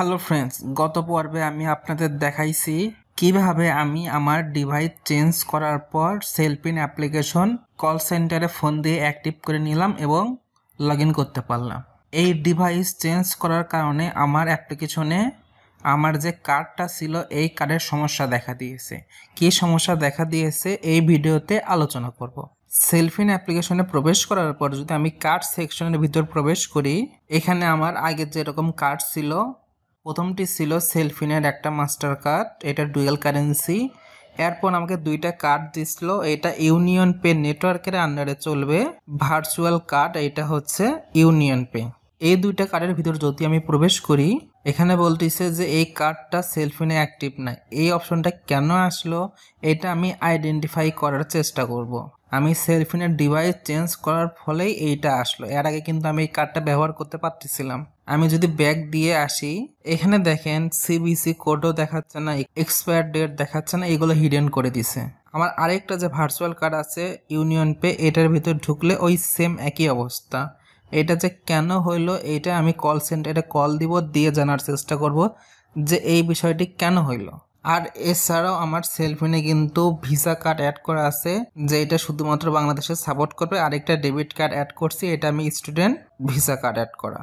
Hello friends, গত পর্বে আমি আপনাদের দেখাইছি কিভাবে আমি আমার ডিভাইস চেঞ্জ করার পর সেলফিন অ্যাপ্লিকেশন কল সেন্টারে ফোন দিয়ে অ্যাক্টিভ করে নিলাম এবং লগ ইন করতে পারলাম। এই ডিভাইস চেঞ্জ করার কারণে আমার অ্যাপ্লিকেশনে আমার যে কার্ডটা ছিল এই কার্ডের সমস্যা দেখা দিয়েছে। কী সমস্যা দেখা দিয়েছে এই ভিডিওতে আলোচনা করব। সেলফিন অ্যাপ্লিকেশনে প্রবেশ করার পর যদি আমি কার্ড সেকশনের ভিতর প্রবেশ করি, এখানে আমার আগে যেরকম কার্ড ছিল, প্রথমটি ছিল সেলফিনের একটা মাস্টার কার্ড, এটা ডুয়েল কারেন্সি। এরপর আমাকে দুইটা কার্ড দিছিল, এটা ইউনিয়ন পে নেটওয়ার্কের আন্ডারে চলবে। ভার্চুয়াল কার্ড, এটা হচ্ছে ইউনিয়ন পে। এই দুইটা কার্ডের ভিতর যদি আমি প্রবেশ করি, এখানে বলতেছে যে এই কার্ডটা সেলফিনে অ্যাক্টিভ নাই। এই অপশনটা কেন আসলো এটা আমি আইডেন্টিফাই করার চেষ্টা করব। আমি সেলফিনের ডিভাইস চেঞ্জ করার ফলেই এইটা আসলো। এর আগে কিন্তু আমি এই কার্ডটা ব্যবহার করতে পারতেছিলাম। আমি যদি ব্যাক দিয়ে আসি, এখানে দেখেন সিবিসি কোডও দেখাচ্ছে না, এক্সপায়ার ডেট দেখাচ্ছে না, এগুলো হিডেন করে দিছে। আমার আরেকটা যে ভার্চুয়াল কার্ড আছে ইউনিয়ন পে, এটার ভিতর ঢুকলে ওই সেম একই অবস্থা। এটা যে কেন হইলো এটা আমি কল সেন্টারে কল দিব, দিয়ে জানার চেষ্টা করব যে এই বিষয়টি কেন হইলো। আর এছাড়াও আমার সেলফোনে কিন্তু ভিসা কার্ড অ্যাড করা আছে, যে এটা শুধুমাত্র বাংলাদেশে সাপোর্ট করবে। আরেকটা ডেবিট কার্ড অ্যাড করছি, এটা আমি স্টুডেন্ট ভিসা কার্ড অ্যাড করা।